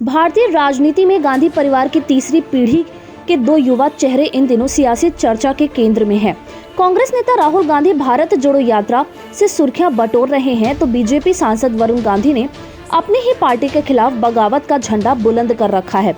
भारतीय राजनीति में गांधी परिवार की तीसरी पीढ़ी के दो युवा चेहरे इन दिनों सियासी चर्चा के केंद्र में हैं। कांग्रेस नेता राहुल गांधी भारत जोड़ो यात्रा से सुर्खियां बटोर रहे हैं, तो बीजेपी सांसद वरुण गांधी ने अपनी ही पार्टी के खिलाफ बगावत का झंडा बुलंद कर रखा है।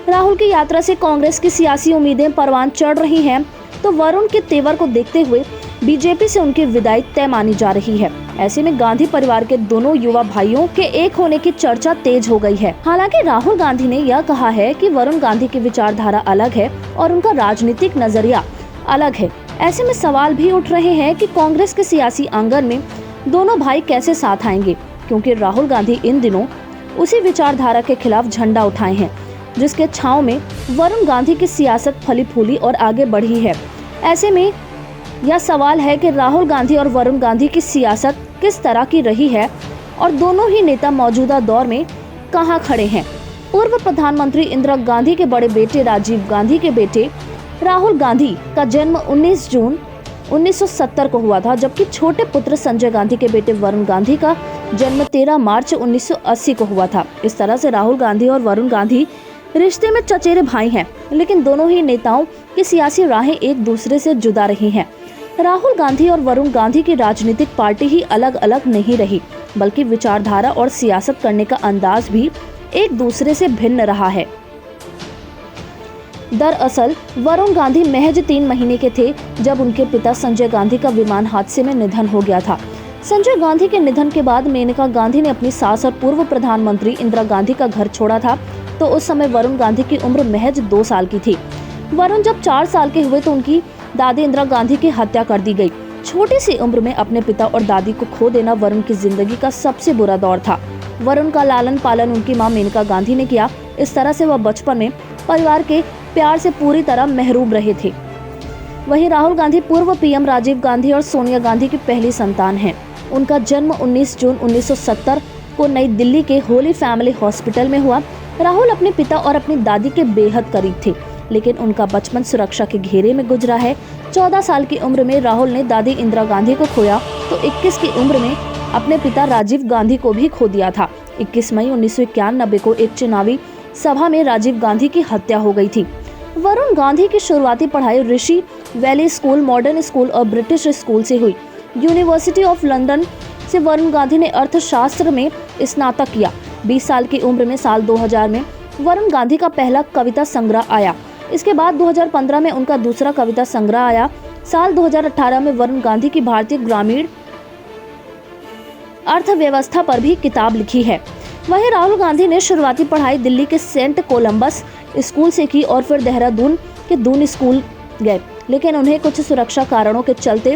राहुल की यात्रा से कांग्रेस की सियासी उम्मीदें परवान चढ़ रही हैं, तो वरुण के तेवर को देखते हुए बीजेपी से उनकी विदाई तय मानी जा रही है। ऐसे में गांधी परिवार के दोनों युवा भाइयों के एक होने की चर्चा तेज हो गई है। हालांकि राहुल गांधी ने यह कहा है कि वरुण गांधी की विचारधारा अलग है और उनका राजनीतिक नजरिया अलग है। ऐसे में सवाल भी उठ रहे हैं कि कांग्रेस के सियासी आंगन में दोनों भाई कैसे साथ आएंगे, क्योंकि राहुल गांधी इन दिनों उसी विचारधारा के खिलाफ झंडा उठाए हैं, जिसके छांव में वरुण गांधी की सियासत फली फूली और आगे बढ़ी है। ऐसे में यह सवाल है कि राहुल गांधी और वरुण गांधी की सियासत किस तरह की रही है और दोनों ही नेता मौजूदा दौर में कहां खड़े हैं। पूर्व प्रधानमंत्री इंदिरा गांधी के बड़े बेटे राजीव गांधी के बेटे राहुल गांधी का जन्म 19 जून 1970 को हुआ था, जबकि छोटे पुत्र संजय गांधी के बेटे वरुण गांधी का जन्म 13 मार्च 1980 को हुआ था। इस तरह से राहुल गांधी और वरुण गांधी रिश्ते में चचेरे भाई हैं, लेकिन दोनों ही नेताओं की सियासी राहें एक दूसरे से जुदा रही हैं। राहुल गांधी और वरुण गांधी की राजनीतिक पार्टी ही अलग अलग नहीं रही, बल्कि विचारधारा और सियासत करने का अंदाज भी एक दूसरे से भिन्न रहा है। दरअसल वरुण गांधी महज 3 महीने के थे जब उनके पिता संजय गांधी का विमान हादसे में निधन हो गया था। संजय गांधी के निधन के बाद मेनका गांधी ने अपनी सास और पूर्व प्रधानमंत्री इंदिरा गांधी का घर छोड़ा था, तो उस समय वरुण गांधी की उम्र महज 2 साल की थी। वरुण जब 4 साल के हुए तो उनकी दादी इंदिरा गांधी की हत्या कर दी गई। छोटी सी उम्र में अपने पिता और दादी को खो देना वरुण की जिंदगी का सबसे बुरा दौर था। वरुण का लालन पालन उनकी मां मेनका गांधी ने किया। इस तरह से वह बचपन में परिवार के प्यार से पूरी तरह महरूम रहे थे। वहीं राहुल गांधी पूर्व पीएम राजीव गांधी और सोनिया गांधी की पहली संतान हैं। उनका जन्म 19 जून 1970 को नई दिल्ली के होली फैमिली हॉस्पिटल में हुआ। राहुल अपने पिता और अपनी दादी के बेहद करीब थे, लेकिन उनका बचपन सुरक्षा के घेरे में गुजरा है। 14 साल की उम्र में राहुल ने दादी इंदिरा गांधी को खोया, तो 21 की उम्र में अपने पिता राजीव गांधी को भी खो दिया था। 21 मई 1991 को एक चुनावी सभा में राजीव गांधी की हत्या हो गई थी। वरुण गांधी की शुरुआती पढ़ाई ऋषि वैली स्कूल, मॉडर्न स्कूल और ब्रिटिश स्कूल से हुई। यूनिवर्सिटी ऑफ लंदन से वरुण गांधी ने अर्थशास्त्र में स्नातक किया। 20 साल की उम्र में साल 2000 में वरुण गांधी का पहला कविता संग्रह आया। इसके बाद 2015 में उनका दूसरा कविता संग्रह आया। साल 2018 में वरुण गांधी की भारतीय ग्रामीण अर्थव्यवस्था पर भी किताब लिखी है। वहीं राहुल गांधी ने शुरुआती पढ़ाई दिल्ली के सेंट कोलंबस स्कूल से की और फिर देहरादून के दून स्कूल गए, लेकिन उन्हें कुछ सुरक्षा कारणों के चलते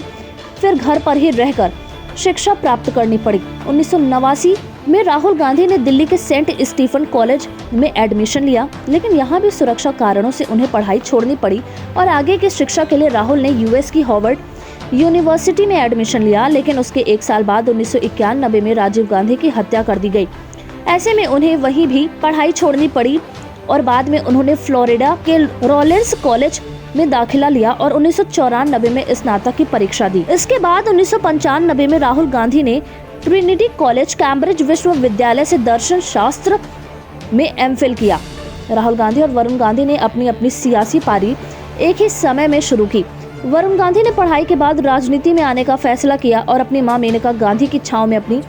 फिर घर पर ही रहकर शिक्षा प्राप्त करनी पड़ी। 1989 में राहुल गांधी ने दिल्ली के सेंट स्टीफन कॉलेज में एडमिशन लिया, लेकिन यहाँ भी सुरक्षा कारणों से उन्हें पढ़ाई छोड़नी पड़ी और आगे की शिक्षा के लिए राहुल ने यूएस की हार्वर्ड यूनिवर्सिटी में एडमिशन लिया, लेकिन उसके 1 साल बाद 1991 में राजीव गांधी की हत्या कर दी गई। ऐसे में उन्हें वहीं भी पढ़ाई छोड़नी पड़ी और बाद में उन्होंने फ्लोरिडा के रॉलिंस कॉलेज में दाखिला लिया और 1994 में स्नातक की परीक्षा दी। इसके बाद 1995 में राहुल गांधी ने ट्रिनिटी कॉलेज कैम्ब्रिज विश्वविद्यालय से दर्शन शास्त्र में एमफिल किया। राहुल गांधी और वरुण गांधी ने अपनी अपनी सियासी पारी एक ही समय में शुरू की। वरुण गांधी ने पढ़ाई के बाद राजनीति में आने का फैसला किया और अपनी मां मेनका गांधी की छांव में अपनी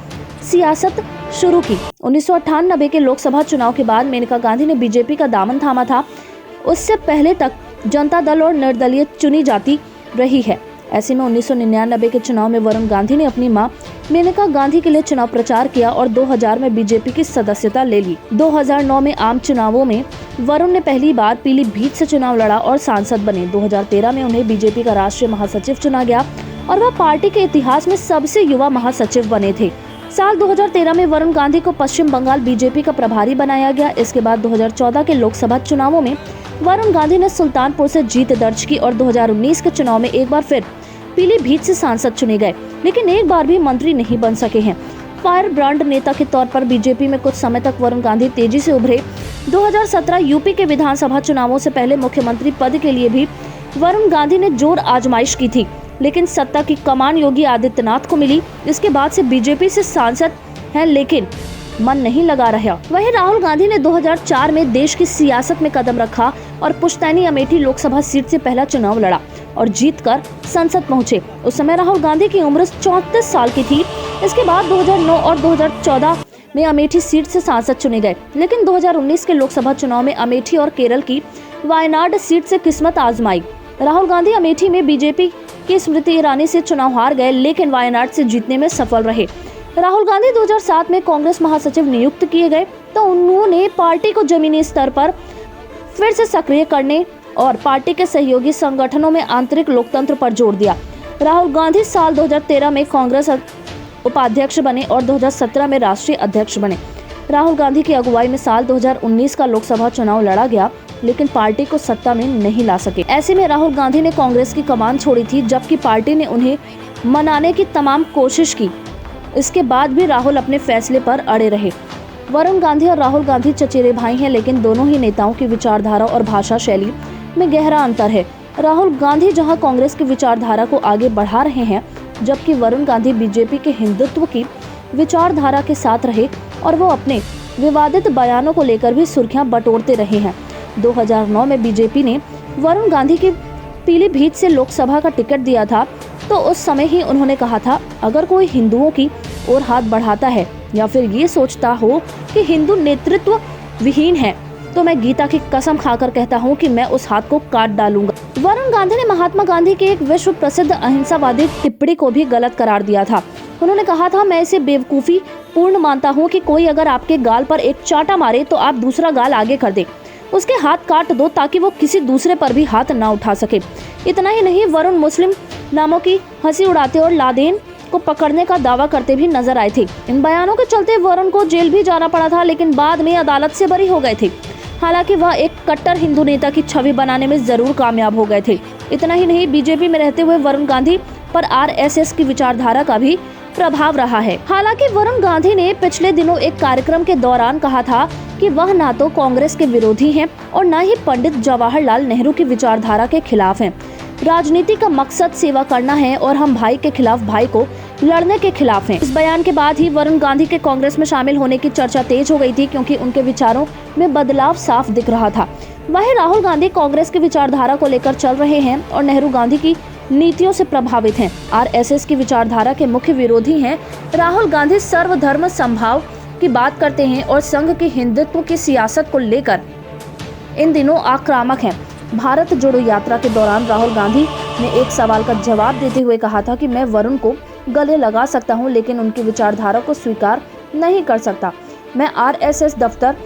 सियासत शुरू की। 1998 के लोकसभा चुनाव के बाद मेनका गांधी ने बीजेपी का दामन थामा था। उससे पहले तक जनता दल और निर्दलीय चुनी जाती रही है। ऐसे में 1999 के चुनाव में वरुण गांधी ने अपनी मां मेनका गांधी के लिए चुनाव प्रचार किया और 2000 में बीजेपी की सदस्यता ले ली। 2009 में आम चुनावों में वरुण ने पहली बार पीलीभीत से चुनाव लड़ा और सांसद बने। 2013 में उन्हें बीजेपी का राष्ट्रीय महासचिव चुना गया और वह पार्टी के इतिहास में सबसे युवा महासचिव बने थे। साल 2013 में वरुण गांधी को पश्चिम बंगाल बीजेपी का प्रभारी बनाया गया। इसके बाद 2014 के लोकसभा चुनावों में वरुण गांधी ने सुल्तानपुर से जीत दर्ज की और 2019 के चुनाव में एक बार फिर पीलीभीत से सांसद चुने गए, लेकिन एक बार भी मंत्री नहीं बन सके हैं। फायर ब्रांड नेता के तौर पर बीजेपी में कुछ समय तक वरुण गांधी तेजी से उभरे। 2017 यूपी के विधानसभा चुनावों से पहले मुख्यमंत्री पद के लिए भी वरुण गांधी ने जोर आजमाइश की थी, लेकिन सत्ता की कमान योगी आदित्यनाथ को मिली। इसके बाद से बीजेपी से सांसद हैं, लेकिन मन नहीं लगा रहा। वहीं राहुल गांधी ने 2004 में देश की सियासत में कदम रखा और पुश्तैनी अमेठी लोकसभा सीट से पहला चुनाव लड़ा और जीतकर संसद पहुंचे। उस समय राहुल गांधी की उम्र 34 साल की थी। इसके बाद 2009 और 2014 में अमेठी सीट से सांसद चुने गए, लेकिन 2019 के लोकसभा चुनाव में अमेठी और केरल की वायनाड सीट से किस्मत आजमाई। राहुल गांधी अमेठी में बीजेपी की स्मृति ईरानी से चुनाव हार गए, लेकिन वायनाड से जीतने में सफल रहे। राहुल गांधी 2007 में कांग्रेस महासचिव नियुक्त किए गए तो उन्होंने पार्टी को जमीनी स्तर पर फिर से सक्रिय करने और पार्टी के सहयोगी संगठनों में आंतरिक लोकतंत्र पर जोर दिया। राहुल गांधी साल 2013 में कांग्रेस उपाध्यक्ष बने और 2017 में राष्ट्रीय अध्यक्ष बने। राहुल गांधी की अगुवाई में साल 2019 का लोकसभा चुनाव लड़ा गया, लेकिन पार्टी को सत्ता में नहीं ला सके। ऐसे में राहुल गांधी ने कांग्रेस की कमान छोड़ी थी, जबकि पार्टी ने उन्हें मनाने की तमाम कोशिश की। इसके बाद भी राहुल अपने फैसले पर अड़े रहे। वरुण गांधी और राहुल गांधी चचेरे भाई हैं, लेकिन दोनों ही नेताओं की विचारधारा और भाषा शैली में गहरा अंतर है। राहुल गांधी जहां कांग्रेस की विचारधारा को आगे बढ़ा रहे हैं, जबकि वरुण गांधी बीजेपी के हिंदुत्व की विचारधारा के साथ रहे और वो अपने विवादित बयानों को लेकर भी सुर्खियां बटोरते रहे हैं। 2009 में बीजेपी ने वरुण गांधी की पीलीभीत से लोकसभा का टिकट दिया था, तो उस समय ही उन्होंने कहा था, अगर कोई हिंदुओं की ओर हाथ बढ़ाता है या फिर ये सोचता हो कि हिंदू नेतृत्व विहीन है, तो मैं गीता की कसम खाकर कहता हूँ कि मैं उस हाथ को काट डालूंगा। वरुण गांधी ने महात्मा गांधी की एक विश्व प्रसिद्ध अहिंसावादी टिप्पणी को भी गलत करार दिया था। उन्होंने कहा था, मैं इसे बेवकूफी पूर्ण मानता हूँ कि कोई अगर आपके गाल पर एक चाटा मारे तो आप दूसरा गाल आगे कर दे, उसके हाथ काट दो ताकि वो किसी दूसरे पर भी हाथ ना उठा सके। इतना ही नहीं, वरुण मुस्लिम नामों की हंसी उड़ाते और लादेन को पकड़ने का दावा करते भी नजर आए थे। इन बयानों के चलते वरुण को जेल भी जाना पड़ा था, लेकिन बाद में अदालत से बरी हो गए थे। हालांकि वह एक कट्टर हिंदू नेता की छवि बनाने में जरूर कामयाब हो गए थे। इतना ही नहीं, बीजेपी में रहते हुए वरुण गांधी पर आरएसएस की विचारधारा का भी प्रभाव रहा है। हालांकि वरुण गांधी ने पिछले दिनों एक कार्यक्रम के दौरान कहा था कि वह ना तो कांग्रेस के विरोधी हैं और न ही पंडित जवाहरलाल नेहरू की विचारधारा के खिलाफ हैं। राजनीति का मकसद सेवा करना है और हम भाई के खिलाफ भाई को लड़ने के खिलाफ हैं। इस बयान के बाद ही वरुण गांधी के कांग्रेस में शामिल होने की चर्चा तेज हो गई थी, क्योंकि उनके विचारों में बदलाव साफ दिख रहा था। वहीं राहुल गांधी कांग्रेस की विचारधारा को लेकर चल रहे हैं और नेहरू गांधी की नीतियों से प्रभावित हैं। आरएसएस की विचारधारा के मुख्य विरोधी हैं। राहुल गांधी सर्वधर्म समभाव की बात करते हैं और संघ के हिंदुत्व की सियासत को लेकर इन दिनों आक्रामक हैं। भारत जोड़ो यात्रा के दौरान राहुल गांधी ने एक सवाल का जवाब देते हुए कहा था कि मैं वरुण को गले लगा सकता हूं, लेकिन उनकी विचारधारा को स्वीकार नहीं कर सकता। मैं आरएसएस दफ्तर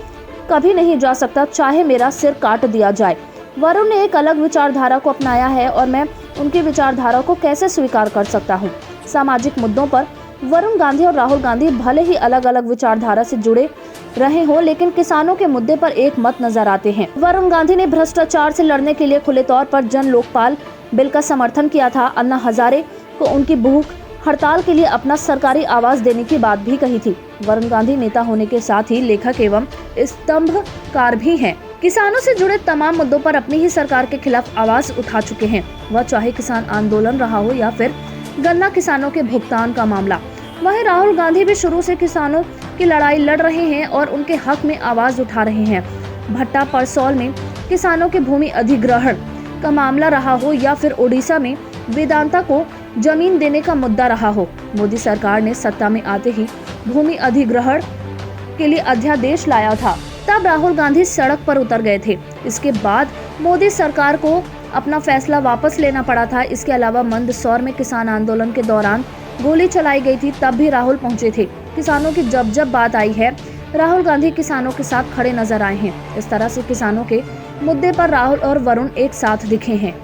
कभी नहीं जा सकता, चाहे मेरा सिर काट दिया जाए। वरुण ने एक अलग विचारधारा को अपनाया है और मैं उनकी विचारधारा को कैसे स्वीकार कर सकता हूं। सामाजिक मुद्दों पर वरुण गांधी और राहुल गांधी भले ही अलग अलग विचारधारा से जुड़े रहे हों, लेकिन किसानों के मुद्दे पर एक मत नजर आते हैं। वरुण गांधी ने भ्रष्टाचार से लड़ने के लिए खुले तौर पर जन लोकपाल बिल का समर्थन किया था। अन्ना हजारे को उनकी भूख हड़ताल के लिए अपना सरकारी आवास देने की बात भी कही थी। वरुण गांधी नेता होने के साथ ही लेखक एवं स्तंभकार भी हैं। किसानों से जुड़े तमाम मुद्दों पर अपनी ही सरकार के खिलाफ आवाज उठा चुके हैं, वह चाहे किसान आंदोलन रहा हो या फिर गन्ना किसानों के भुगतान का मामला। वहीं राहुल गांधी भी शुरू से किसानों की लड़ाई लड़ रहे हैं और उनके हक में आवाज उठा रहे हैं। भट्टा परसौल में किसानों के भूमि अधिग्रहण का मामला रहा हो या फिर ओडिशा में वेदांता को जमीन देने का मुद्दा रहा हो, मोदी सरकार ने सत्ता में आते ही भूमि अधिग्रहण के लिए अध्यादेश लाया था। तब राहुल गांधी सड़क पर उतर गए थे। इसके बाद मोदी सरकार को अपना फैसला वापस लेना पड़ा था। इसके अलावा मंदसौर में किसान आंदोलन के दौरान गोली चलाई गई थी, तब भी राहुल पहुंचे थे। किसानों की जब बात आई है, राहुल गांधी किसानों के साथ खड़े नजर आए हैं। इस तरह से किसानों के मुद्दे पर राहुल और वरुण एक साथ दिखे हैं।